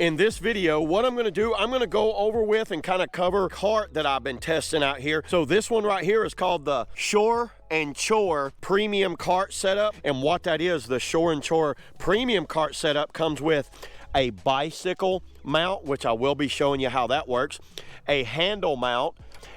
In this video, what I'm gonna do, I'm gonna go over with and kind of cover cart that I've been testing out here. So this one right here is called the Shore and Chore premium cart setup. And what that is, the Shore and Chore premium cart setup comes with a bicycle mount, which I will be showing you how that works, a handle mount,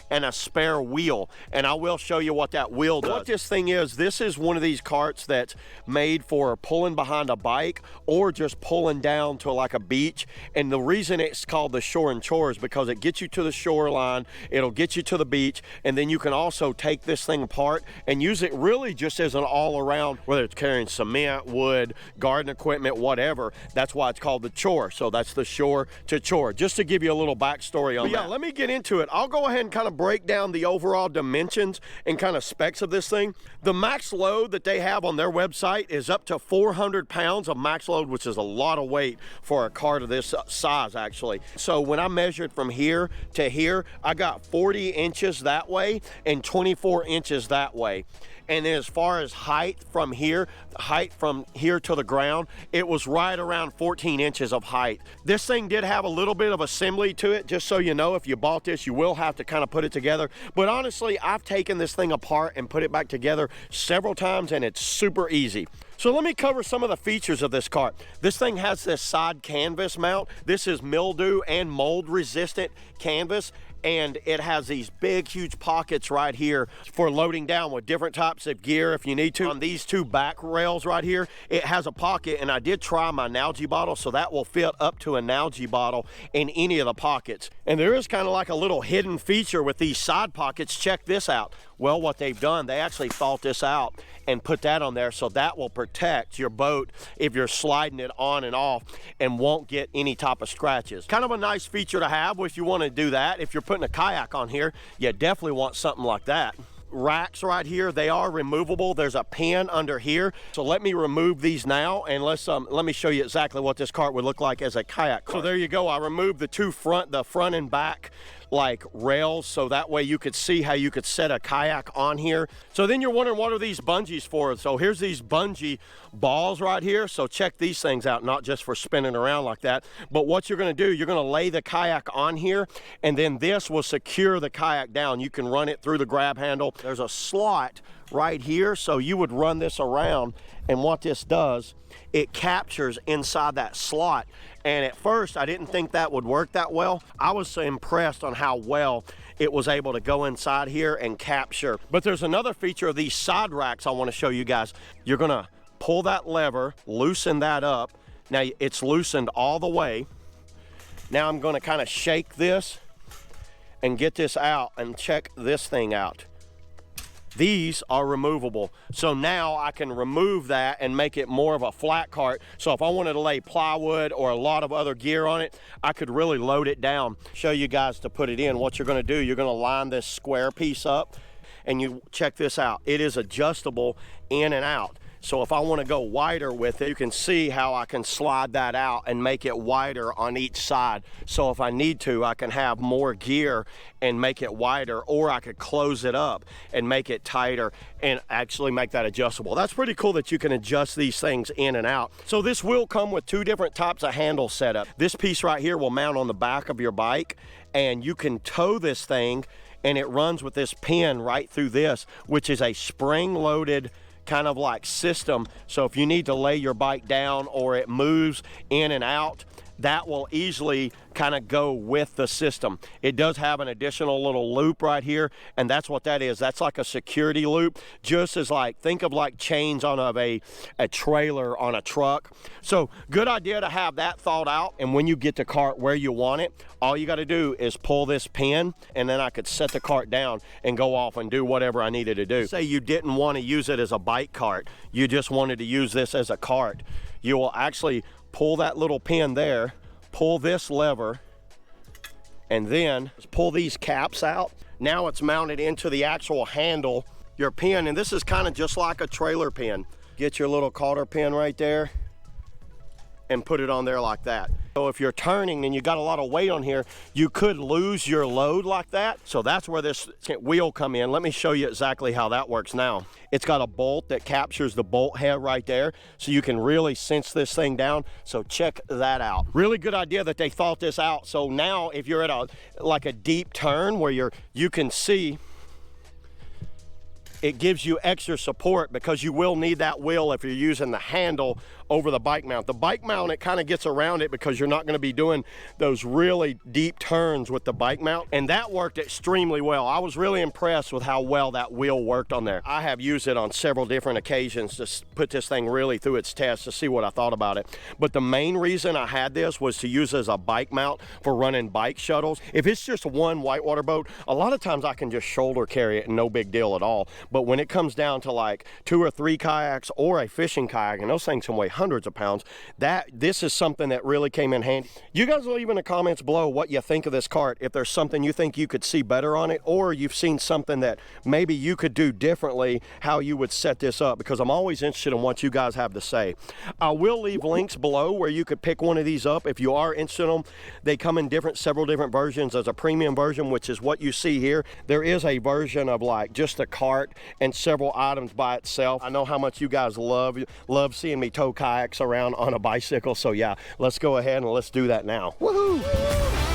and a spare wheel. And I will show you what that wheel does. What this thing is, this is one of these carts that's made for pulling behind a bike or just pulling down to like a beach. And the reason it's called the Shore and Chore is because it gets you to the shoreline, it'll get you to the beach, and then you can also take this thing apart and use it really just as an all-around, whether it's carrying cement, wood, garden equipment, whatever. That's why it's called the Chore. So that's the Shore to Chore, just to give you a little backstory on that. Yeah, let me get into it. I'll go ahead and kind of break down the overall dimensions and kind of specs of this thing. The max load that they have on their website is up to 400 pounds of max load, which is a lot of weight for a cart of this size, actually. So when I measured from here to here, I got 40 inches that way and 24 inches that way. And then as far as height from here to the ground, it was right around 14 inches of height. This thing did have a little bit of assembly to it, just so you know. If you bought this, you will have to kind of put it together. But honestly, I've taken this thing apart and put it back together several times, and it's super easy. So let me cover some of the features of this cart. This thing has this side canvas mount. This is mildew and mold resistant canvas, and it has these big, huge pockets right here for loading down with different types of gear if you need to. On these two back rails right here, it has a pocket, and I did try my Nalgene bottle, so that will fit up to a Nalgene bottle in any of the pockets. And there is kind of like a little hidden feature with these side pockets. Check this out. Well, what they've done, they actually thought this out and put that on there, so that will protect your boat if you're sliding it on and off and won't get any type of scratches. Kind of a nice feature to have if you want to do that. If you're putting a kayak on here, you definitely want something like that. Racks right here, they are removable. There's a pin under here. So let me remove these now, and let me show you exactly what this cart would look like as a kayak cart. So there you go. I removed the front and back like rails, so that way you could see how you could set a kayak on here. So then you're wondering, what are these bungees for? So here's these bungee balls right here. So check these things out, not just for spinning around like that, but what you're gonna do, you're gonna lay the kayak on here, and then this will secure the kayak down. You can run it through the grab handle. There's a slot right here, so you would run this around, and what this does, it captures inside that slot. And at first I didn't think that would work that well. I was so impressed on how well it was able to go inside here and capture. But there's another feature of these side racks I want to show you guys. You're gonna pull that lever, loosen that up. Now it's loosened all the way. Now I'm gonna kind of shake this and get this out and check this thing out. These are removable. So now I can remove that and make it more of a flat cart. So if I wanted to lay plywood or a lot of other gear on it, I could really load it down. Show you guys to put it in. What you're gonna do, you're gonna line this square piece up, and you check this out. It is adjustable in and out. So if I want to go wider with it, you can see how I can slide that out and make it wider on each side. So if I need to, I can have more gear and make it wider, or I could close it up and make it tighter and actually make that adjustable. That's pretty cool that you can adjust these things in and out. So this will come with two different types of handle setup. This piece right here will mount on the back of your bike, and you can tow this thing, and it runs with this pin right through this, which is a spring-loaded kind of like system. So if you need to lay your bike down or it moves in and out, that will easily kind of go with the system. It does have an additional little loop right here, and that's what that is. That's like a security loop, just as like, think of like chains on a trailer on a truck. So good idea to have that thought out, and when you get the cart where you want it, all you got to do is pull this pin, and then I could set the cart down and go off and do whatever I needed to do. Say you didn't want to use it as a bike cart, you just wanted to use this as a cart. You will actually pull that little pin there, pull this lever, and then pull these caps out. Now it's mounted into the actual handle, your pin, and this is kind of just like a trailer pin. Get your little cotter pin right there, and put it on there like that. So if you're turning and you got a lot of weight on here, you could lose your load like that. So that's where this wheel come in. Let me show you exactly how that works now. It's got a bolt that captures the bolt head right there, so you can really cinch this thing down. So check that out. Really good idea that they thought this out. So now if you're at like a deep turn where you can see, it gives you extra support because you will need that wheel if you're using the handle over the bike mount. The bike mount, it kind of gets around it because you're not going to be doing those really deep turns with the bike mount, and that worked extremely well. I was really impressed with how well that wheel worked on there. I have used it on several different occasions to put this thing really through its test to see what I thought about it. But the main reason I had this was to use as a bike mount for running bike shuttles. If it's just one whitewater boat, a lot of times I can just shoulder carry it and no big deal at all. But when it comes down to like 2 or 3 kayaks or a fishing kayak, and those things can weigh hundreds of pounds, this is something that really came in handy. You guys leave in the comments below what you think of this cart, if there's something you think you could see better on it, or you've seen something that maybe you could do differently, how you would set this up, because I'm always interested in what you guys have to say. I will leave links below where you could pick one of these up if you are interested in them. They come in several different versions. There's a premium version, which is what you see here. There is a version of like just a cart and several items by itself. I know how much you guys love seeing me tow kayaks around on a bicycle, so yeah, let's go ahead and let's do that now. Woohoo!